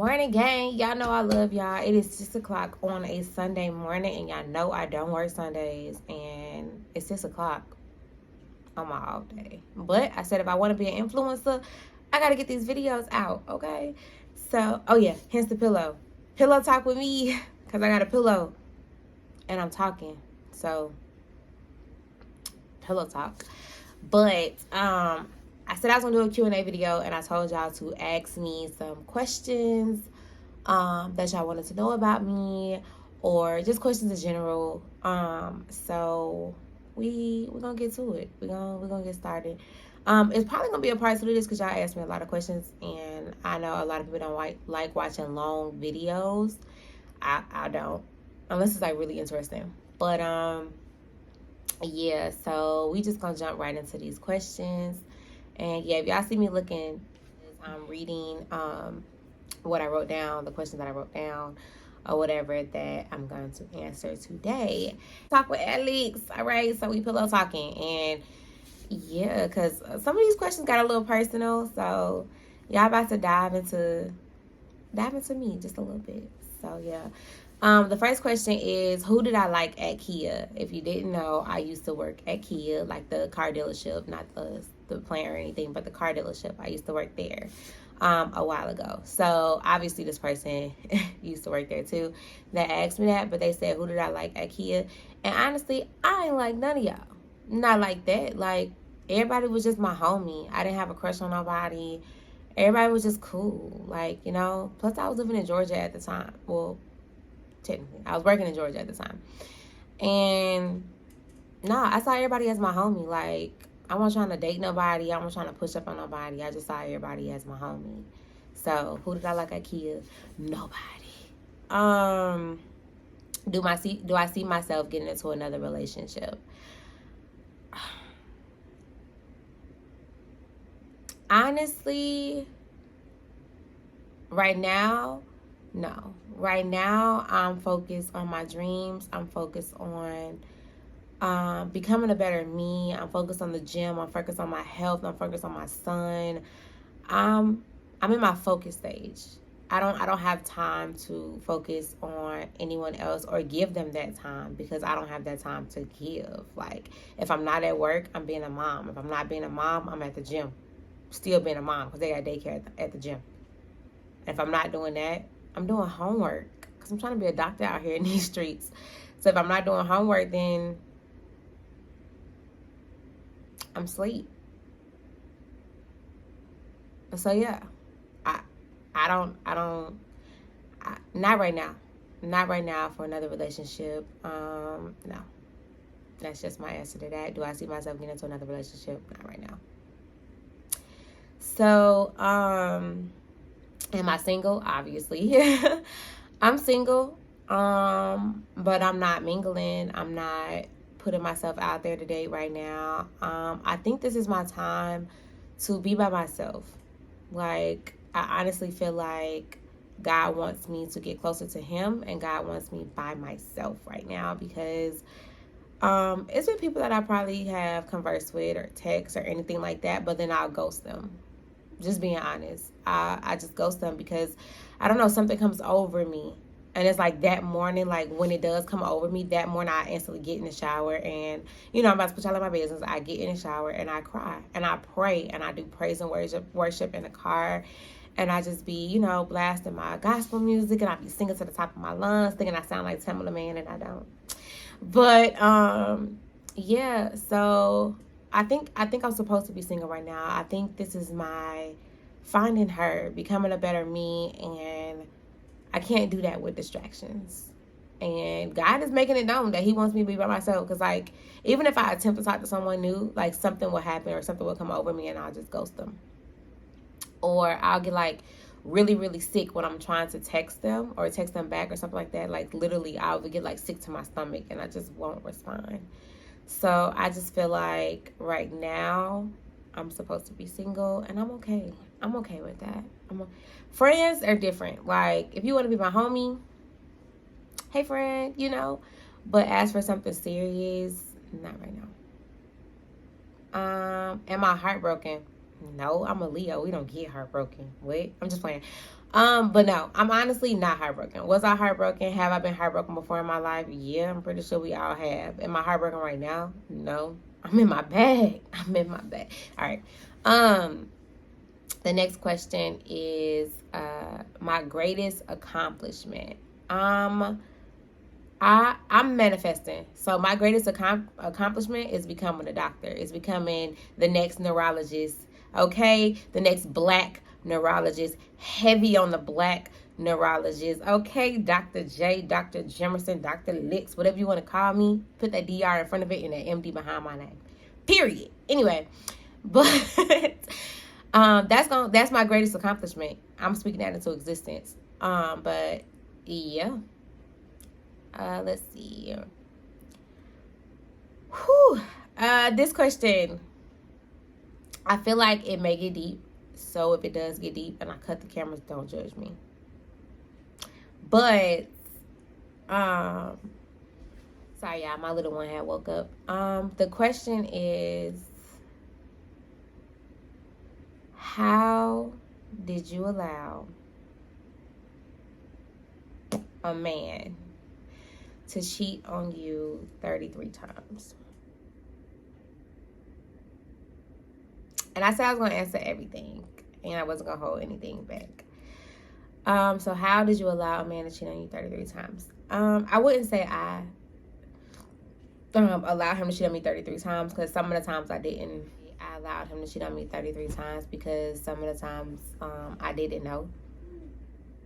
Morning, gang. Y'all know I love y'all. It is 6 o'clock on a Sunday morning, and y'all know I don't work Sundays, and it's 6 o'clock on my off day. But I said if I want to be an influencer, I got to get these videos out, okay? So, oh yeah, hence the pillow. Pillow talk with me, because I got a pillow, and I'm talking. So, pillow talk. But, I said I was going to do a Q&A video, and I told y'all to ask me some questions that y'all wanted to know about me, or just questions in general. So we're gonna get to it. We're gonna get started. It's probably gonna be a part 2 of this because y'all asked me a lot of questions, and I know a lot of people don't like watching long videos. I don't, unless it's like really interesting. But yeah, so we just gonna jump right into these questions. And yeah, if y'all see me looking, I'm reading what I wrote down, the questions that I wrote down, or whatever that I'm going to answer today. Talk with Alex. All right, so we pillow talking, and yeah, because some of these questions got a little personal, so y'all about to dive into me just a little bit. So yeah. The first question is, who did I like at Kia? If you didn't know, I used to work at Kia, like the car dealership, not the plant or anything, but the car dealership. I used to work there a while ago. So obviously this person used to work there too that asked me that, but they said, who did I like at Kia? And honestly, I ain't like none of y'all. Not like that. Like, everybody was just my homie. I didn't have a crush on nobody. Everybody was just cool. Like, you know, plus I was living in Georgia at the time. Well, technically, I was working in Georgia at the time. And I saw everybody as my homie. Like, I wasn't trying to date nobody. I wasn't trying to push up on nobody. I just saw everybody as my homie. So, who did I like at Kia? Nobody. Do I see myself getting into another relationship? Honestly, right now, no. Right now, I'm focused on my dreams. I'm focused on becoming a better me. I'm focused on the gym. I'm focused on my health. I'm focused on my son. I'm in my focus stage. I don't have time to focus on anyone else or give them that time, because I don't have that time to give. Like, if I'm not at work, I'm being a mom. If I'm not being a mom, I'm at the gym. Still being a mom, because they got daycare at the gym. If I'm not doing that, I'm doing homework, because I'm trying to be a doctor out here in these streets. So if I'm not doing homework, then I'm asleep. So yeah, not right now. Not right now for another relationship. No. That's just my answer to that. Do I see myself getting into another relationship? Not right now. So, am I single? Obviously. I'm single. But I'm not mingling. I'm not putting myself out there to date right now. I think this is my time to be by myself. Like, I honestly feel like God wants me to get closer to him, and God wants me by myself right now, because it's been people that I probably have conversed with or text or anything like that, but then I'll ghost them. Just being honest. I just ghost them because, I don't know, something comes over me. And it's like that morning, like when it does come over me, that morning I instantly get in the shower, and, you know, I'm about to put y'all in my business. I get in the shower and I cry and I pray and I do praise and worship in the car. And I just be, you know, blasting my gospel music, and I be singing to the top of my lungs, thinking I sound like Tamala Man, and I don't. But, yeah, so I think I'm supposed to be single right now. I think this is my finding her, becoming a better me, and I can't do that with distractions. And God is making it known that he wants me to be by myself, because, like, even if I attempt to talk to someone new, like, something will happen or something will come over me and I'll just ghost them. Or I'll get, like, really, really sick when I'm trying to text them or text them back or something like that. Like, literally, I'll get, like, sick to my stomach and I just won't respond. So I just feel like right now I'm supposed to be single, and I'm okay. I'm okay with that. Friends are different. Like, if you want to be my homie, hey friend, you know. But as for something serious, not right now. Am I heartbroken? No, I'm a Leo. We don't get heartbroken. Wait, I'm just playing. But no, I'm honestly not heartbroken. Was I heartbroken? Have I been heartbroken before in my life? Yeah, I'm pretty sure we all have. Am I heartbroken right now? No. I'm in my bag. I'm in my bag. All right. The next question is my greatest accomplishment. I'm manifesting. So my greatest accomplishment is becoming a doctor. It's becoming the next neurologist. Okay, the next black neurologist, heavy on the black neurologist. Okay, Dr. J, Dr. Jemerson, Dr. Licks, whatever you want to call me. Put that DR in front of it and an MD behind my name. Period. Anyway, but that's my greatest accomplishment. I'm speaking that into existence. But yeah. Let's see. Whew. This question, I feel like it may get deep. So if it does get deep and I cut the cameras, don't judge me. But, sorry, y'all, my little one had woke up. The question is, how did you allow a man to cheat on you 33 times? And I said I was going to answer everything, and I wasn't going to hold anything back. So how did you allow a man to cheat on you 33 times? I wouldn't say I allowed him to cheat on me 33 times, because some of the times I didn't. I allowed him to cheat on me 33 times because some of the times I didn't know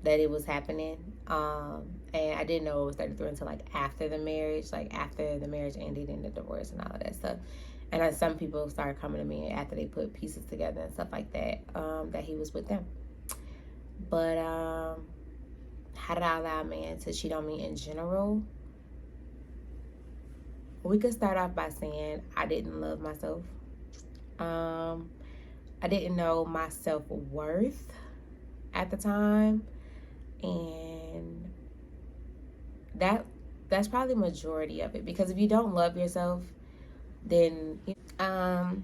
that it was happening. And I didn't know it was 33 until like after the marriage ended and the divorce and all of that stuff. And then some people started coming to me after they put pieces together and stuff like that, that he was with them. But how did I allow a man to cheat on me in general? We could start off by saying I didn't love myself. I didn't know my self-worth at the time. And that's probably the majority of it, because if you don't love yourself, then I'm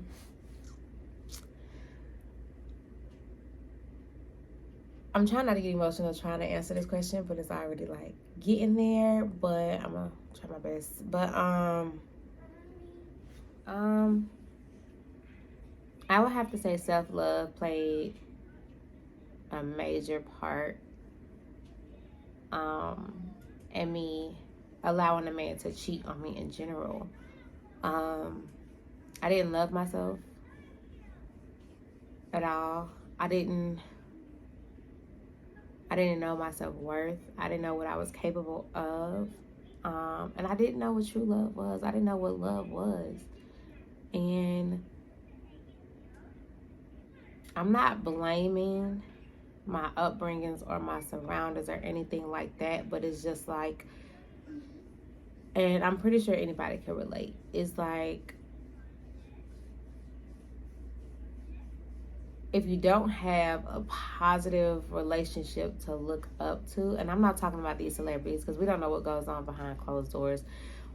trying not to get emotional trying to answer this question, but it's already like getting there, but I'm gonna try my best. But I would have to say self-love played a major part and me allowing a man to cheat on me in general. I didn't love myself at all. I didn't know my self-worth. I didn't know what I was capable of. And I didn't know what true love was. I didn't know what love was. And I'm not blaming my upbringings or my surroundings or anything like that, but it's just like, and I'm pretty sure anybody can relate. It's like, if you don't have a positive relationship to look up to, and I'm not talking about these celebrities because we don't know what goes on behind closed doors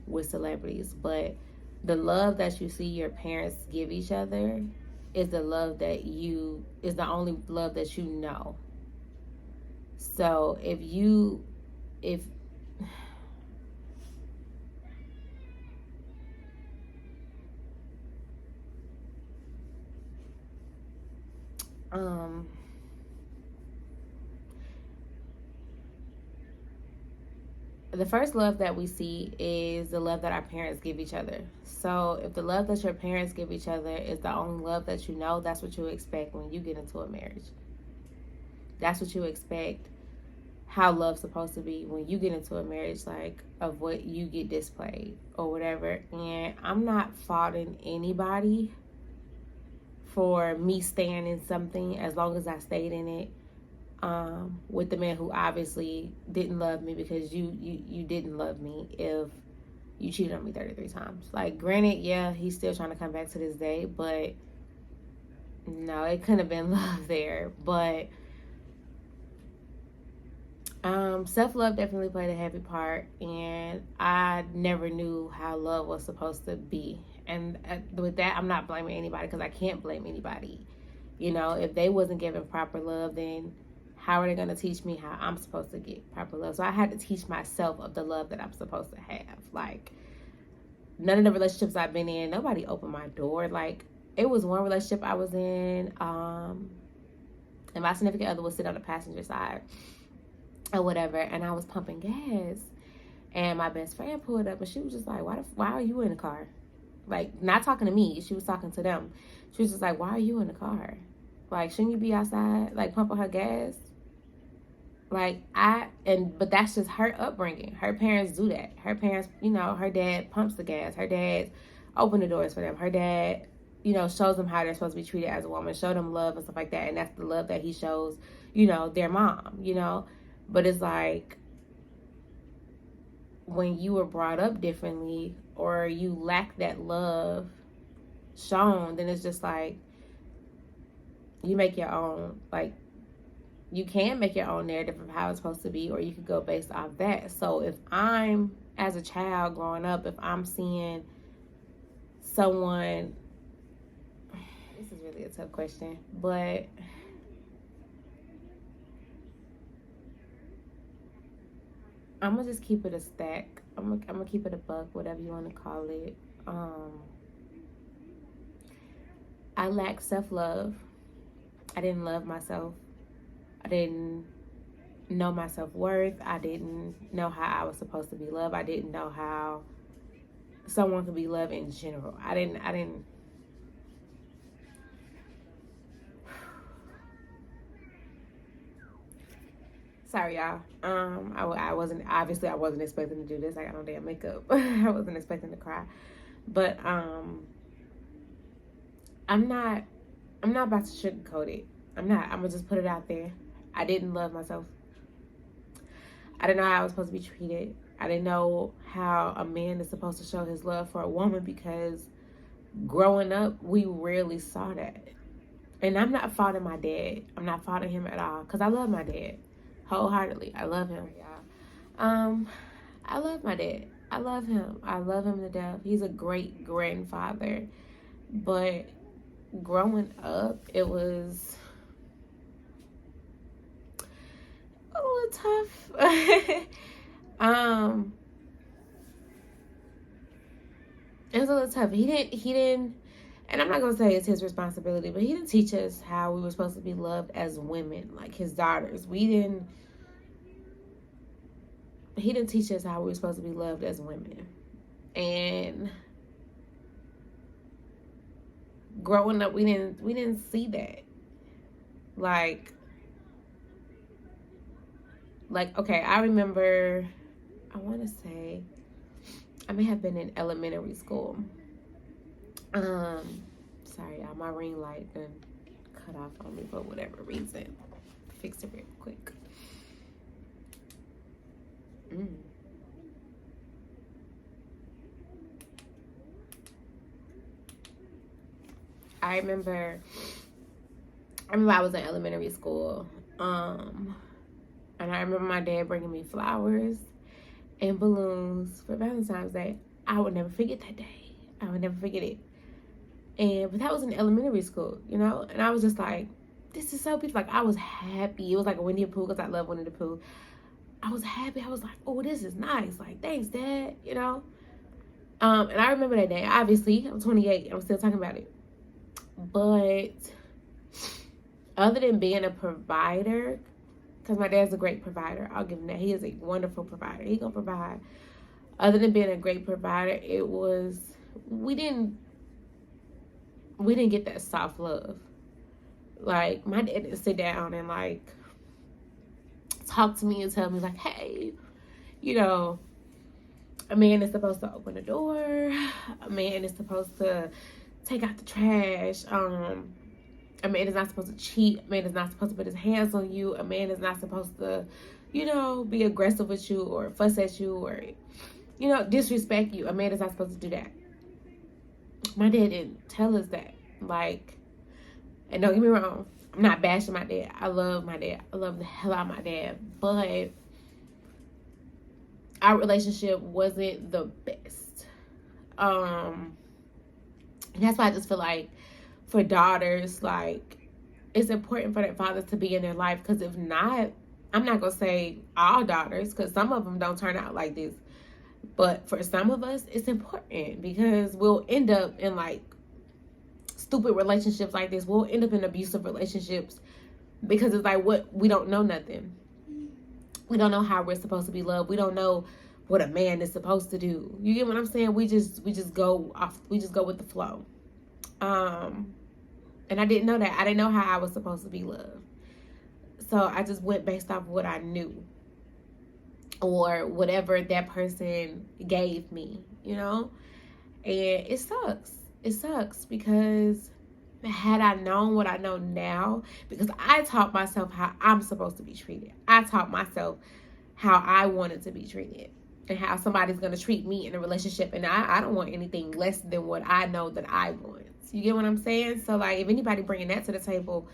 with celebrities, but the love that you see your parents give each other is the love that is the only love that you know. So if the first love that we see is the love that our parents give each other. So if the love that your parents give each other is the only love that you know, that's what you expect when you get into a marriage. That's what you expect how love's supposed to be when you get into a marriage, like of what you get displayed or whatever. And I'm not faulting anybody for me staying in something as long as I stayed in it. With the man who obviously didn't love me, because you didn't love me if you cheated on me 33 times. Like, granted, yeah, he's still trying to come back to this day, but no, it couldn't have been love there. But self-love definitely played a heavy part, and I never knew how love was supposed to be. And with that, I'm not blaming anybody, because I can't blame anybody. You know, if they wasn't given proper love, then how are they going to teach me how I'm supposed to get proper love? So I had to teach myself of the love that I'm supposed to have. Like, none of the relationships I've been in, nobody opened my door. Like, it was one relationship I was in, and my significant other would sit on the passenger side or whatever, and I was pumping gas, and my best friend pulled up, and she was just like, why are you in the car? Like, not talking to me, she was talking to them. She was just like, why are you in the car? Like, shouldn't you be outside, like, pumping her gas? Like, but that's just her upbringing. Her parents do that. Her parents, her dad pumps the gas. Her dad open the doors for them. Her dad, shows them how they're supposed to be treated as a woman, show them love and stuff like that. And that's the love that he shows, their mom, But it's like, when you were brought up differently or you lack that love shown, then it's just like, you make your own, like, you can make your own narrative of how it's supposed to be, or you could go based off that. So if I'm, as a child growing up, if I'm seeing someone, this is really a tough question, but I'm going to just keep it a stack. I'm going to keep it a buck, whatever you want to call it. I lack self-love. I didn't love myself. I didn't know my self-worth. I didn't know how I was supposed to be loved. I didn't know how someone could be loved in general. I didn't. Sorry, y'all. I wasn't expecting to do this. I got no damn makeup. I wasn't expecting to cry. But I'm not about to sugarcoat it. I'm gonna just put it out there. I didn't love myself. I didn't know how I was supposed to be treated. I didn't know how a man is supposed to show his love for a woman, because growing up, we rarely saw that. And I'm not faulting my dad. I'm not faulting him at all, because I love my dad wholeheartedly. I love him, y'all. I love my dad. I love him. I love him to death. He's a great grandfather. But growing up, it was a little tough. It was a little tough. He didn't, and I'm not gonna say it's his responsibility, but he didn't teach us how we were supposed to be loved as women, like his daughters. He didn't teach us how we were supposed to be loved as women. And growing up, we didn't see that. Like, okay, I remember, I want to say, I may have been in elementary school. Sorry, y'all, my ring light done cut off on me for whatever reason. Fix it real quick. I remember I was in elementary school, and I remember my dad bringing me flowers and balloons for Valentine's Day. I would never forget that day. I would never forget it. But that was in elementary school, and I was just like, this is so beautiful. Like, I was happy. It was like a Winnie the Pooh, because I love Winnie the Pooh. I was happy. I was like, oh, this is nice. Like, thanks, Dad, And I remember that day. Obviously, I'm 28. I'm still talking about it. But other than being a provider, because my dad's a great provider, I'll give him that. He is a wonderful provider. He gonna provide. Other than being a great provider, it was, we didn't get that soft love. Like, my dad didn't sit down and like talk to me and tell me like, hey, a man is supposed to open the door. A man is supposed to take out the trash. A man is not supposed to cheat. A man is not supposed to put his hands on you. A man is not supposed to, be aggressive with you or fuss at you or, disrespect you. A man is not supposed to do that. My dad didn't tell us that. Like, and don't get me wrong, I'm not bashing my dad. I love my dad. I love the hell out of my dad. But our relationship wasn't the best. And that's why I just feel like for daughters, like, it's important for that father to be in their life, because if not, I'm not going to say all daughters, because some of them don't turn out like this. But for some of us, it's important, because we'll end up in like stupid relationships like this. We'll end up in abusive relationships because it's like, what, we don't know nothing. We don't know how we're supposed to be loved. We don't know what a man is supposed to do. You get what I'm saying? We just go off. We just go with the flow. And I didn't know that. I didn't know how I was supposed to be loved. So I just went based off what I knew, or whatever that person gave me, you know? And it sucks. It sucks, because had I known what I know now, because I taught myself how I'm supposed to be treated. I taught myself how I wanted to be treated, and how somebody's going to treat me in a relationship. And I don't want anything less than what I know that I want. You get what I'm saying? So, like, if anybody bringing that to the table,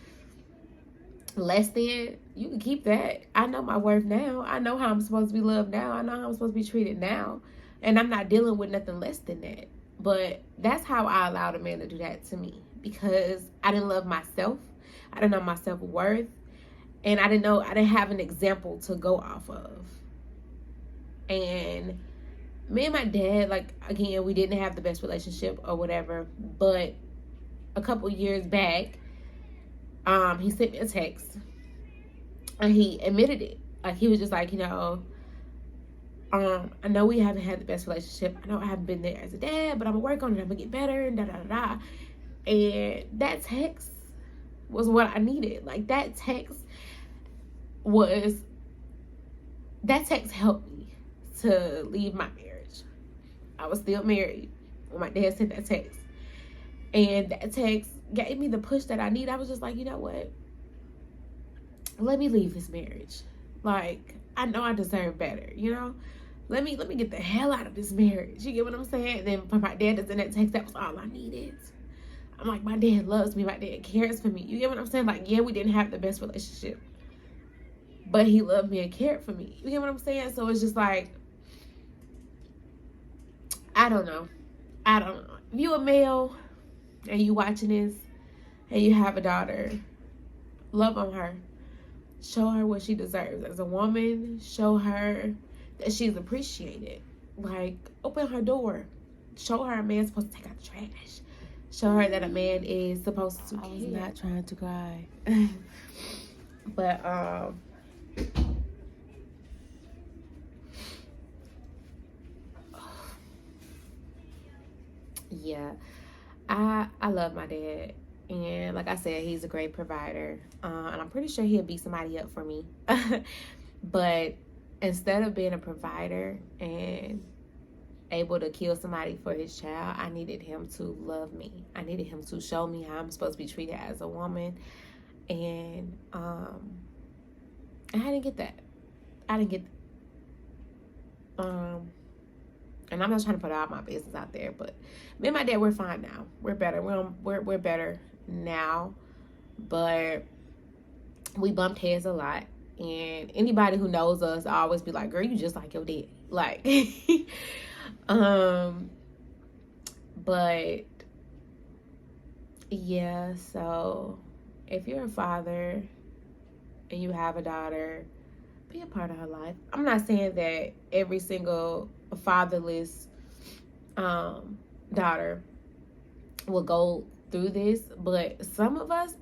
less than, you can keep that. I know my worth now. I know how I'm supposed to be loved now. I know how I'm supposed to be treated now. And I'm not dealing with nothing less than that. But that's how I allowed a man to do that to me, because I didn't love myself. I didn't know my self-worth. And I didn't have an example to go off of. And me and my dad, like, again, we didn't have the best relationship or whatever. But a couple years back, he sent me a text, and he admitted it. Like, he was just like, I know we haven't had the best relationship. I know I haven't been there as a dad, but I'm gonna work on it. I'm gonna get better, and da-da-da-da. And that text was what I needed. Like, that text helped me to leave my marriage. I was still married when my dad sent that text. And that text gave me the push that I need. I was just like, you know what? Let me leave this marriage. Like, I know I deserve better, Let me get the hell out of this marriage. You get what I'm saying? And then for my dad to send that text, that was all I needed. I'm like, my dad loves me. My dad cares for me. You get what I'm saying? Like, yeah, we didn't have the best relationship, but he loved me and cared for me. You get what I'm saying? So it's just like, I don't know. If you a male and you watching this and you have a daughter, love on her. Show her what she deserves as a woman. Show her that she's appreciated. Like, open her door. Show her a man's supposed to take out the trash. Show her that a man is supposed to care. I was not trying to cry. But, yeah, I love my dad. And like I said, he's a great provider. And I'm pretty sure he'll beat somebody up for me. But instead of being a provider and able to kill somebody for his child, I needed him to love me. I needed him to show me how I'm supposed to be treated as a woman. And I didn't get that. And I'm not trying to put all my business out there, but me and my dad, we're fine now. We're better. We're better now. But we bumped heads a lot. And anybody who knows us always be like, girl, you just like your dad. Like, but yeah, so if you're a father and you have a daughter, be a part of her life. I'm not saying that every single fatherless daughter will go through this, but some of us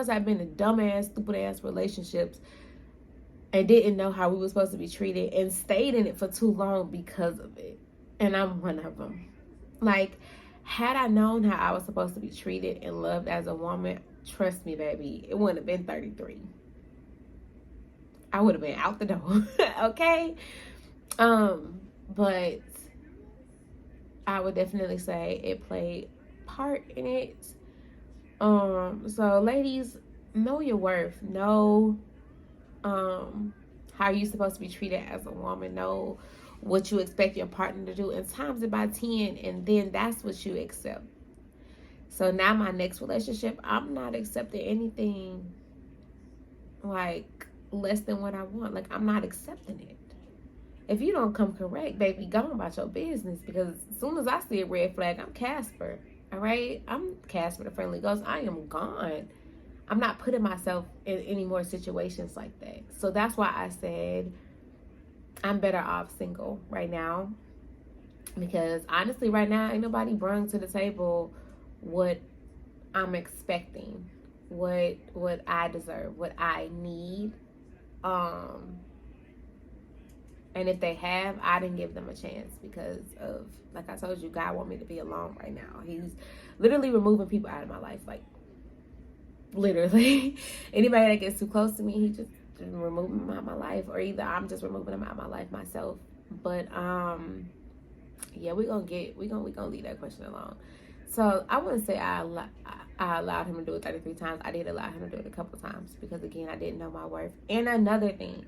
have been in dumbass, stupid ass relationships and didn't know how we were supposed to be treated and stayed in it for too long because of it. And I'm one of them. Like, had I known how I was supposed to be treated and loved as a woman, trust me, baby, it wouldn't have been 33. I would have been out the door. Okay? But I would definitely say it played part in it. So ladies, know your worth. Know how you're supposed to be treated as a woman. Know what you expect your partner to do, and times it by 10, and then that's what you accept. So now my next relationship, I'm not accepting anything like less than what I want. Like, I'm not accepting it. If you don't come correct, baby, go on about your business, because as soon as I see a red flag, I'm Casper. All right, I'm Casper the Friendly Ghost. I am gone. I'm not putting myself in any more situations like that. So that's why I said I'm better off single right now, because honestly, right now, ain't nobody brung to the table what I'm expecting, what I deserve, what I need. Um, and if they have, I didn't give them a chance because of, like I told you, God want me to be alone right now. He's literally removing people out of my life, like literally. Anybody that gets too close to me, he just removing them out of my life, or either I'm just removing them out of my life myself. But yeah, we gonna leave that question alone. So I wouldn't say I allowed him to do it 33 times. I did allow him to do it a couple times because, again, I didn't know my worth. And another thing,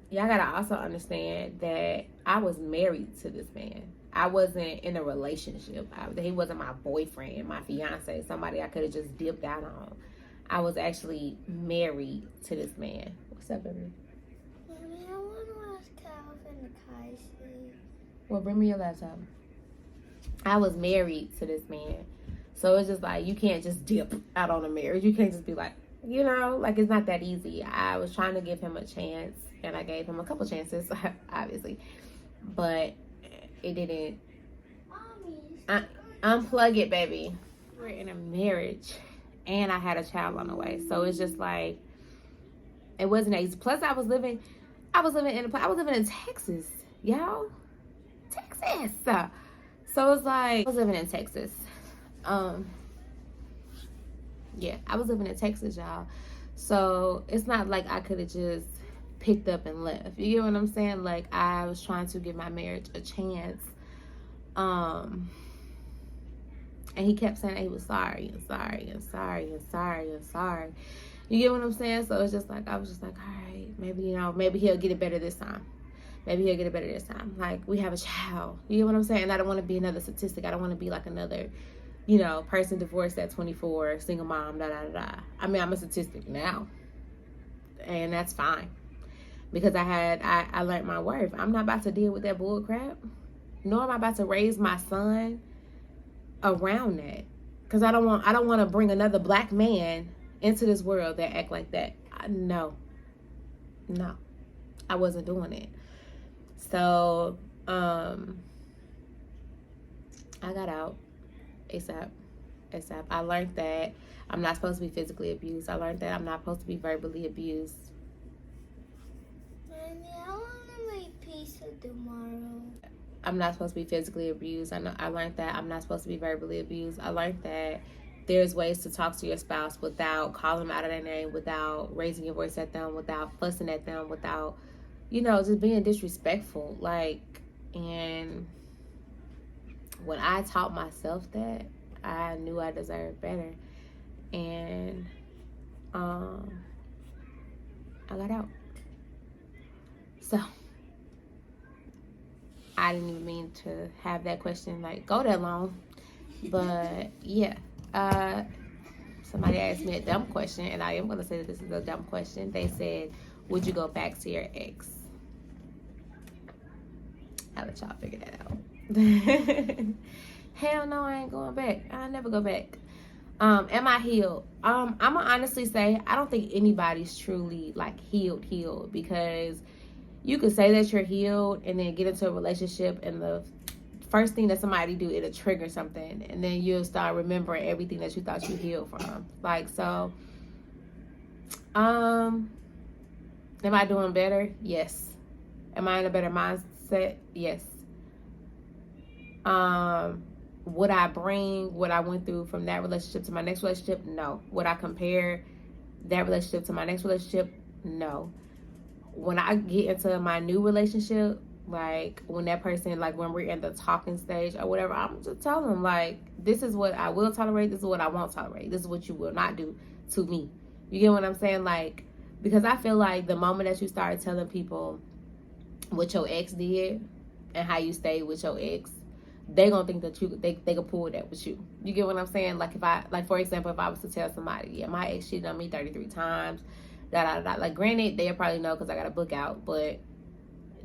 y'all gotta also understand that I was married to this man. I wasn't in a relationship. He wasn't my boyfriend, my fiance, somebody I could have just dipped out on. I was actually married to this man. What's up, baby? Mommy, I want to watch Calvin and Kylie. Well, bring me your laptop. I was married to this man. So it's just like, you can't just dip out on a marriage. You can't just be like, like, it's not that easy. I was trying to give him a chance, and I gave him a couple chances, obviously. But it didn't. Mommy. Unplug it, baby. We're in a marriage, and I had a child on the way. So it's just like, it wasn't easy. Plus, I was living in Texas, y'all. Texas. So it's like, I was living in Texas. Yeah, I was living in Texas, y'all. So it's not like I could have just picked up and left. You get what I'm saying? Like, I was trying to give my marriage a chance. And he kept saying that he was sorry and sorry and sorry and sorry and sorry. You get what I'm saying? So it's just like, I was just like, all right, maybe he'll get it better this time. Maybe he'll get it better this time. Like, we have a child. You get what I'm saying? And I don't want to be another statistic. I don't want to be like another, person divorced at 24, single mom, I mean, I'm a statistic now. And that's fine. Because I learned my worth. I'm not about to deal with that bull crap. Nor am I about to raise my son around that. Because I don't want to bring another black man into this world that act like that. No. I wasn't doing it. So, I got out ASAP. I learned that I'm not supposed to be physically abused. I learned that I'm not supposed to be verbally abused. Mommy, I want to make pizza tomorrow. I'm not supposed to be physically abused. I learned that I'm not supposed to be verbally abused. I learned that there's ways to talk to your spouse without calling them out of their name, without raising your voice at them, without fussing at them, without, just being disrespectful. Like, and when I taught myself that, I knew I deserved better. And I got out. So I didn't even mean to have that question like go that long. But yeah. Somebody asked me a dumb question, and I am gonna say that this is a dumb question. They said, would you go back to your ex? I'll let y'all figure that out. Hell no, I ain't going back. I'll never go back. Am I healed? I'm gonna honestly say I don't think anybody's truly like healed, because you could say that you're healed and then get into a relationship, and the first thing that somebody do, it'll trigger something, and then you'll start remembering everything that you thought you healed from. Like, so am I doing better? Yes. Am I in a better mindset? Yes. Would I bring what I went through from that relationship to my next relationship? No. Would I compare that relationship to my next relationship? No. When I get into my new relationship, like when that person, like when we're in the talking stage or whatever, I'm just telling them, like, this is what I will tolerate, this is what I won't tolerate, this is what you will not do to me. You get what I'm saying? Like, because I feel like the moment that you start telling people what your ex did and how you stayed with your ex, they gonna think that they can pull that with you. You get what I'm saying? Like, for example, if I was to tell somebody, yeah, my ex cheated on me 33 times, like, granted, they'll probably know because I got a book out, but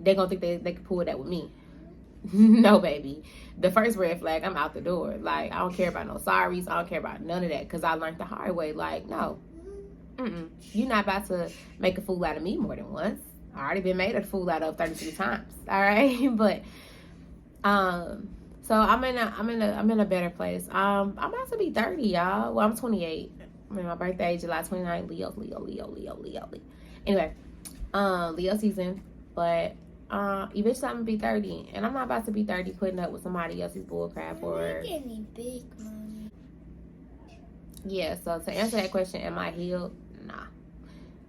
they're gonna think they can pull that with me. No, baby. The first red flag, I'm out the door. Like, I don't care about no sorries. I don't care about none of that because I learned the hard way. Like, no. You're not about to make a fool out of me more than once. I already been made a fool out of 33 times. All right? But, so I'm in a better place. I'm about to be 30, y'all. Well, I'm 28. I mean, my birthday, July 29th. Leo. Anyway, Leo season. But eventually I'm gonna be 30, and I'm not about to be 30 putting up with somebody else's bullcrap or. You're getting big, mommy. Yeah. So to answer that question, am I healed? Nah.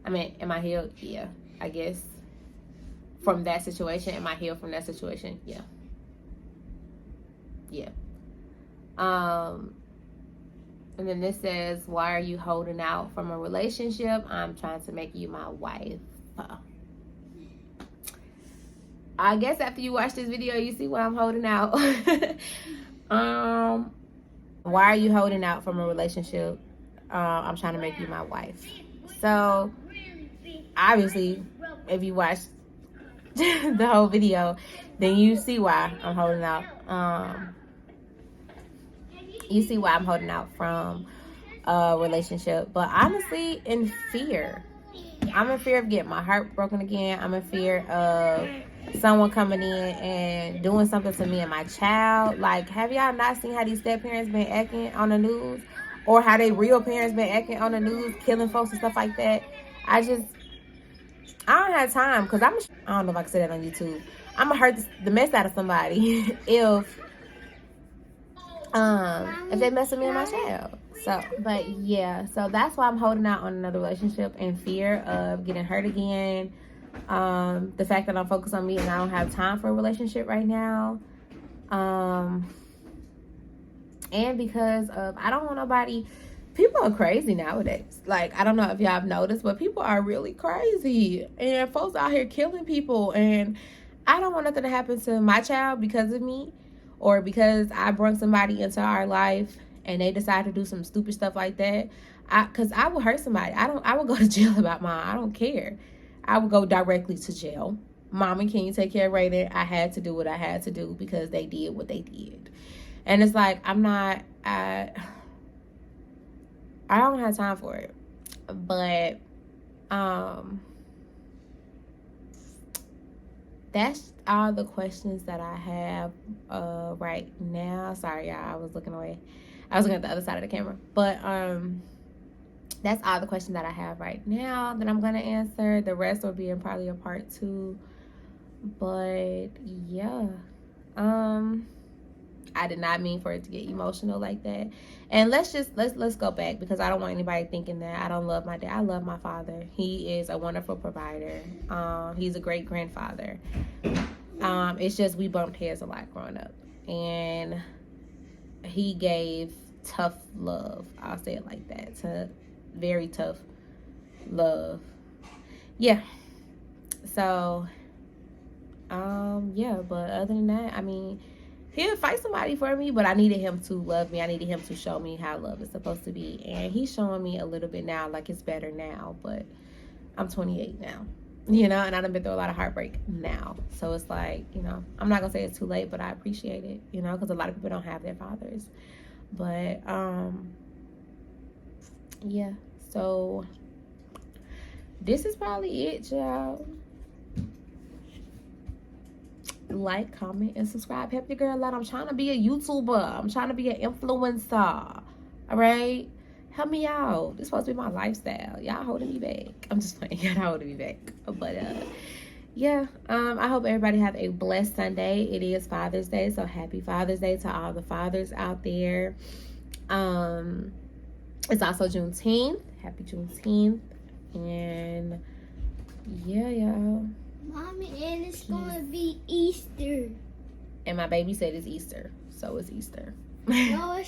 I mean, am I healed? Yeah. I guess from that situation, am I healed from that situation? Yeah. Yeah. And then this says, why are you holding out from a relationship? I'm trying to make you my wife. I guess after you watch this video, you see why I'm holding out. Why are you holding out from a relationship? I'm trying to make you my wife. So, obviously, if you watch the whole video, then you see why I'm holding out. You see why I'm holding out from a relationship. But honestly, in fear. I'm in fear of getting my heart broken again. I'm in fear of someone coming in and doing something to me and my child. Like, have y'all not seen how these step parents been acting on the news? Or how they real parents been acting on the news, killing folks and stuff like that? I don't have time, because I don't know if I can say that on YouTube. I'm gonna hurt the mess out of somebody if they mess with me and my child. So, but yeah, so that's why I'm holding out on another relationship in fear of getting hurt again. The fact that I'm focused on me and I don't have time for a relationship right now. And because of, I don't want nobody, people are crazy nowadays. Like, I don't know if y'all have noticed, but people are really crazy. And folks out here killing people. And I don't want nothing to happen to my child because of me, or because I brought somebody into our life and they decide to do some stupid stuff like that. Because I will hurt somebody. I will go to jail about mine. I don't care. I would go directly to jail. Mommy, can you take care of Raiden? I had to do what I had to do because they did what they did. And it's like, I don't have time for it. But that's all the questions that I have right now. Sorry, y'all, I was looking away. I was looking at the other side of the camera. But that's all the questions that I have right now that I'm gonna answer. The rest will be in probably a part 2. But yeah, I did not mean for it to get emotional like that. And let's go back, because I don't want anybody thinking that I don't love my dad. I love my father. He is a wonderful provider. He's a great grandfather. It's just we bumped heads a lot growing up, and he gave tough love. I'll say it like that. Very tough love. Yeah. So, yeah. But other than that, I mean, he'll fight somebody for me, but I needed him to love me. I needed him to show me how love is supposed to be. And he's showing me a little bit now, like it's better now. But I'm 28 now, and I done been through a lot of heartbreak now. So it's like, I'm not going to say it's too late, but I appreciate it, because a lot of people don't have their fathers. But, yeah. So this is probably it, y'all. Like, comment, and subscribe. Help your girl out. I'm trying to be a YouTuber. I'm trying to be an influencer. All right? Help me out. This is supposed to be my lifestyle. Y'all holding me back. I'm just playing. Y'all holding me back. But, yeah. I hope everybody have a blessed Sunday. It is Father's Day, so happy Father's Day to all the fathers out there. It's also Juneteenth. Happy Juneteenth. And, yeah, y'all. Mommy, and it's gonna be Easter. And my baby said it's Easter, so it's Easter. No, it's